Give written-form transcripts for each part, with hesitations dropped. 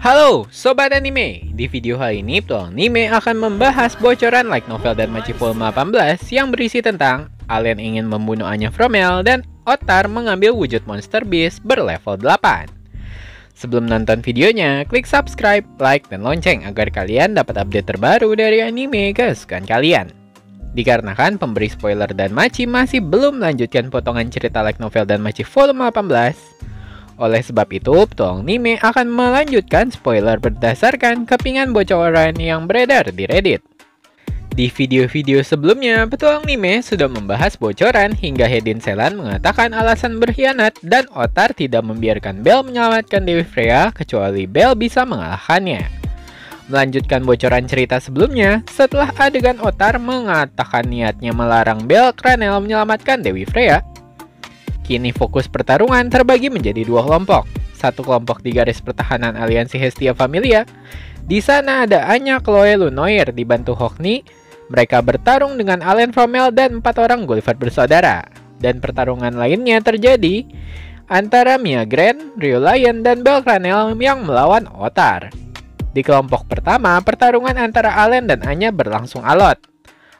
Halo Sobat Anime, di video kali ini Ptual Anime akan membahas bocoran light novel Danmachi volume 18 yang berisi tentang Alien ingin membunuh Anya Fromel dan Otar mengambil wujud monster beast berlevel 8. Sebelum nonton videonya, klik subscribe, like, dan lonceng agar kalian dapat update terbaru dari anime kesukaan kalian. Dikarenakan pemberi spoiler Danmachi masih belum melanjutkan potongan cerita light novel Danmachi volume 18, oleh sebab itu, Ptual Anime akan melanjutkan spoiler berdasarkan kepingan bocoran yang beredar di Reddit. Di video-video sebelumnya, Ptual Anime sudah membahas bocoran hingga Hedin Selan mengatakan alasan berkhianat dan Otar tidak membiarkan Belle menyelamatkan Dewi Freya kecuali Belle bisa mengalahkannya. Melanjutkan bocoran cerita sebelumnya, setelah adegan Otar mengatakan niatnya melarang Belle Cranel menyelamatkan Dewi Freya, kini fokus pertarungan terbagi menjadi dua kelompok. Satu kelompok di garis pertahanan aliansi Hestia Familia. Di sana ada Anya, Chloe, Lunoir dibantu Hockney. Mereka bertarung dengan Alien Fromel dan 4 orang Gulliver bersaudara. Dan pertarungan lainnya terjadi antara Mia Grand, Rio Lion, dan Belle Cranel yang melawan Otar. Di kelompok pertama, pertarungan antara Alien dan Anya berlangsung alot.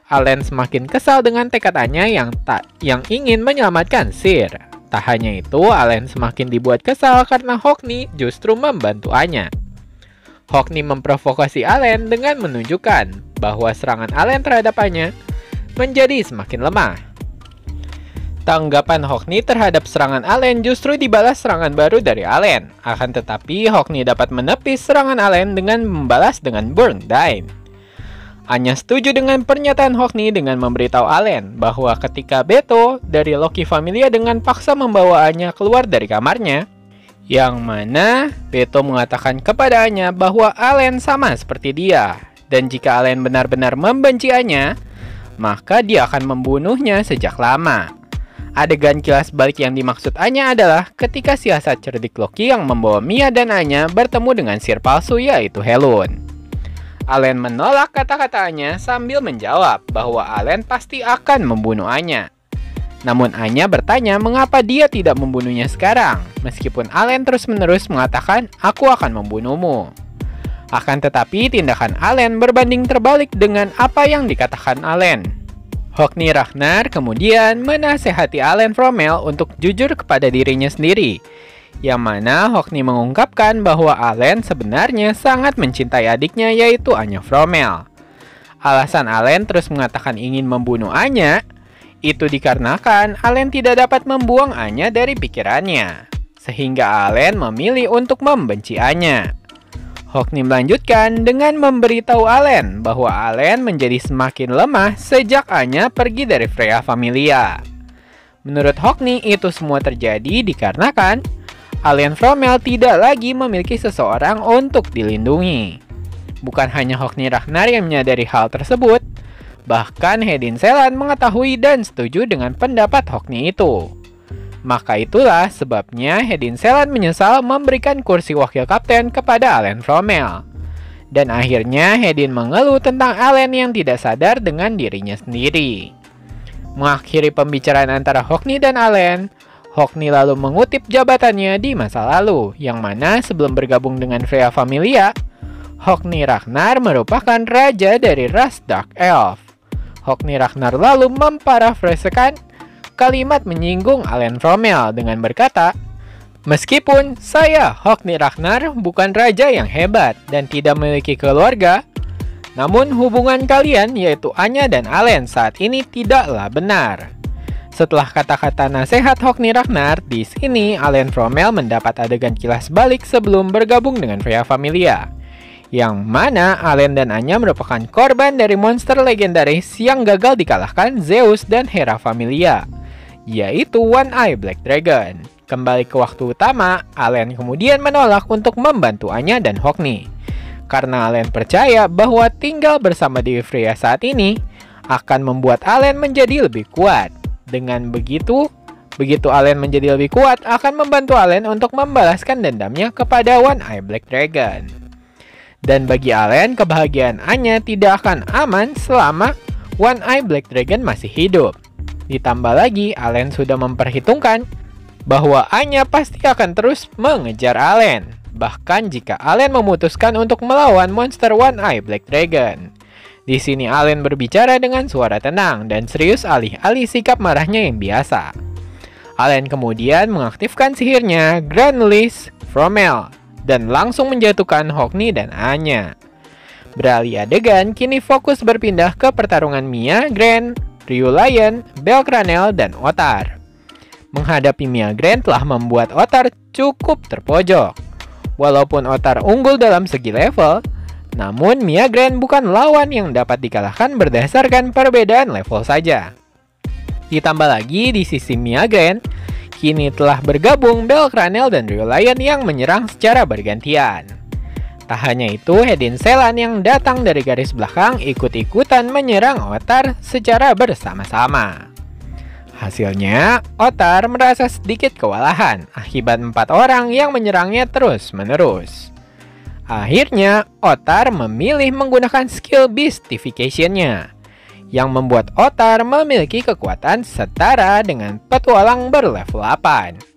Alien semakin kesal dengan tekad Anya yang ingin menyelamatkan Sir. Tak hanya itu, Alien semakin dibuat kesal karena Hockney justru membantu Anya. Hockney memprovokasi Alien dengan menunjukkan bahwa serangan Alien terhadap Anya menjadi semakin lemah. Tanggapan Hockney terhadap serangan Alien justru dibalas serangan baru dari Alien. Akan tetapi, Hockney dapat menepis serangan Alien dengan membalas dengan Burn Dine. Anya setuju dengan pernyataan Hockney dengan memberitahu Alien bahwa ketika Beto dari Loki Familia dengan paksa membawa Anya keluar dari kamarnya, yang mana Beto mengatakan kepada Anya bahwa Alien sama seperti dia, dan jika Alien benar-benar membenci Anya, maka dia akan membunuhnya sejak lama. Adegan kilas balik yang dimaksud Anya adalah ketika siasat cerdik Loki yang membawa Mia dan Anya bertemu dengan Sir palsu yaitu Helun. Alien menolak kata-katanya sambil menjawab bahwa Alien pasti akan membunuh Anya. Namun Anya bertanya mengapa dia tidak membunuhnya sekarang, meskipun Alien terus-menerus mengatakan, "Aku akan membunuhmu." Akan tetapi tindakan Alien berbanding terbalik dengan apa yang dikatakan Alien. Hockney Ragnar kemudian menasehati Alien Fromel untuk jujur kepada dirinya sendiri, yang mana Hockney mengungkapkan bahwa Alien sebenarnya sangat mencintai adiknya yaitu Anya Fromel. Alasan Alien terus mengatakan ingin membunuh Anya itu dikarenakan Alien tidak dapat membuang Anya dari pikirannya, sehingga Alien memilih untuk membenci Anya. Hockney melanjutkan dengan memberitahu Alien bahwa Alien menjadi semakin lemah sejak Anya pergi dari Freya Familia. Menurut Hockney itu semua terjadi dikarenakan Alien Fromel tidak lagi memiliki seseorang untuk dilindungi. Bukan hanya Hockney Ragnar yang menyadari hal tersebut, bahkan Hedin Selan mengetahui dan setuju dengan pendapat Hockney itu. Maka itulah sebabnya Hedin Selan menyesal memberikan kursi wakil kapten kepada Alien Fromel. Dan akhirnya Hedin mengeluh tentang Alien yang tidak sadar dengan dirinya sendiri. Mengakhiri pembicaraan antara Hockney dan Alien, Hockney lalu mengutip jabatannya di masa lalu, yang mana sebelum bergabung dengan Freya Familia, Hockney Ragnar merupakan raja dari ras Dark Elf. Hockney Ragnar lalu memparafrasekan kalimat menyinggung Alien Fromel dengan berkata, "Meskipun saya, Hockney Ragnar, bukan raja yang hebat dan tidak memiliki keluarga, namun hubungan kalian yaitu Anya dan Alien saat ini tidaklah benar." Setelah kata-kata nasihat Hockney Ragnar, di sini Alien Fromel mendapat adegan kilas balik sebelum bergabung dengan Freya Familia, yang mana Alien dan Anya merupakan korban dari monster legendaris yang gagal dikalahkan Zeus dan Hera Familia, yaitu One Eye Black Dragon. Kembali ke waktu utama, Alien kemudian menolak untuk membantu Anya dan Hockney, karena Alien percaya bahwa tinggal bersama Dewi Freya saat ini akan membuat Alien menjadi lebih kuat. Dengan begitu Alien menjadi lebih kuat akan membantu Alien untuk membalaskan dendamnya kepada One Eye Black Dragon. Dan bagi Alien, kebahagiaan Anya tidak akan aman selama One Eye Black Dragon masih hidup. Ditambah lagi, Alien sudah memperhitungkan bahwa Anya pasti akan terus mengejar Alien. bahkan jika Allen memutuskan untuk melawan monster One Eye Black Dragon. Di sini Allen berbicara dengan suara tenang dan serius alih-alih sikap marahnya yang biasa. Allen kemudian mengaktifkan sihirnya Granulis Fromel dan langsung menjatuhkan Hockney dan Anya. Beralih adegan, kini fokus berpindah ke pertarungan Mia Grand, Ryu Lion, Bel Cranel, dan Otar. Menghadapi Mia Grand telah membuat Otar cukup terpojok. Walaupun Otar unggul dalam segi level, namun Mia Grand bukan lawan yang dapat dikalahkan berdasarkan perbedaan level saja. Ditambah lagi di sisi Mia Grand, kini telah bergabung Bel Cranel dan Ryu Lion yang menyerang secara bergantian. Tak hanya itu, Hedin Selan yang datang dari garis belakang ikut-ikutan menyerang Otar secara bersama-sama. Hasilnya, Otar merasa sedikit kewalahan akibat 4 orang yang menyerangnya terus-menerus. Akhirnya, Otar memilih menggunakan skill Beastification-nya, yang membuat Otar memiliki kekuatan setara dengan petualang berlevel 8.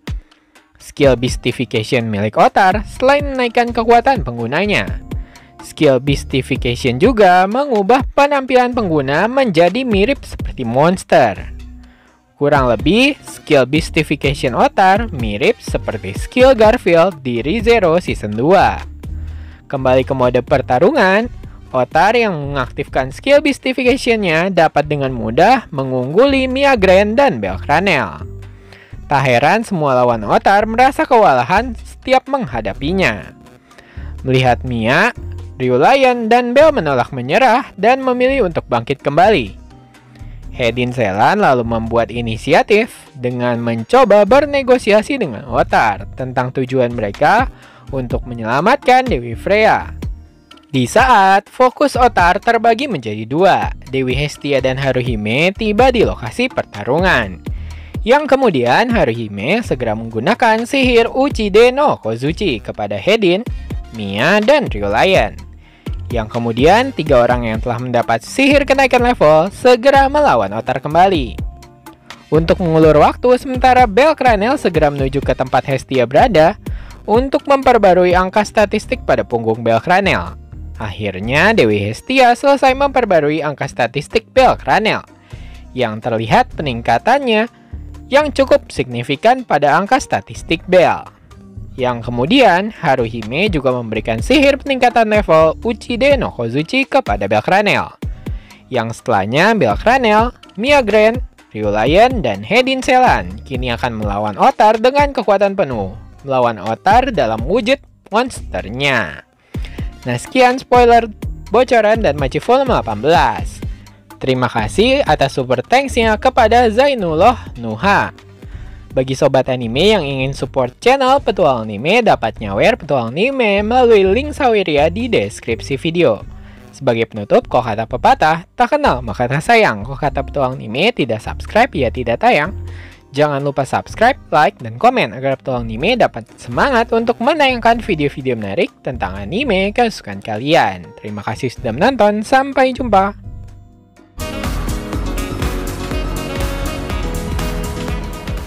Skill Beastification milik Otar selain menaikkan kekuatan penggunanya, skill Beastification juga mengubah penampilan pengguna menjadi mirip seperti monster. Kurang lebih, skill Beastification Otar mirip seperti skill Garfield di ReZero Season 2. Kembali ke mode pertarungan, Otar yang mengaktifkan skill Beastification-nya dapat dengan mudah mengungguli Mia Grand dan Bel Cranel. Tak heran semua lawan Otar merasa kewalahan setiap menghadapinya. Melihat Mia, Ryu Lion dan Bel menolak menyerah dan memilih untuk bangkit kembali. Hedin Selan lalu membuat inisiatif dengan mencoba bernegosiasi dengan Otar tentang tujuan mereka untuk menyelamatkan Dewi Freya. Di saat fokus Otar terbagi menjadi 2, Dewi Hestia dan Haruhime tiba di lokasi pertarungan. Yang kemudian Haruhime segera menggunakan sihir Uchide no Kozuchi kepada Hedin, Mia, dan Ryu Lion. Yang kemudian 3 orang yang telah mendapat sihir kenaikan level segera melawan Otar kembali. Untuk mengulur waktu, sementara Bel Cranel segera menuju ke tempat Hestia berada untuk memperbarui angka statistik pada punggung Bel Cranel. Akhirnya Dewi Hestia selesai memperbarui angka statistik Bel Cranel, yang terlihat peningkatannya yang cukup signifikan pada angka statistik Bel. Yang kemudian, Haruhime juga memberikan sihir peningkatan level Uchide no Kozuchi kepada Bel Cranel. Yang setelahnya, Bel Cranel, Mia Grand, Ryu Lion, dan Hedin Selan kini akan melawan Otar dengan kekuatan penuh, melawan Otar dalam wujud monsternya. Nah, sekian spoiler bocoran dan Machi Volume 18. Terima kasih atas super thanks-nya kepada Zainullah Nuha. Bagi sobat anime yang ingin support channel Petualang Anime dapat nyawer Petualang Anime melalui link Saweria di deskripsi video. Sebagai penutup, kalau kata pepatah, tak kenal maka tak sayang. Kalau kata Petualang Anime tidak subscribe ya tidak tayang. Jangan lupa subscribe, like, dan komen agar Petualang Anime dapat semangat untuk menayangkan video-video menarik tentang anime kesukaan kalian. Terima kasih sudah menonton, sampai jumpa.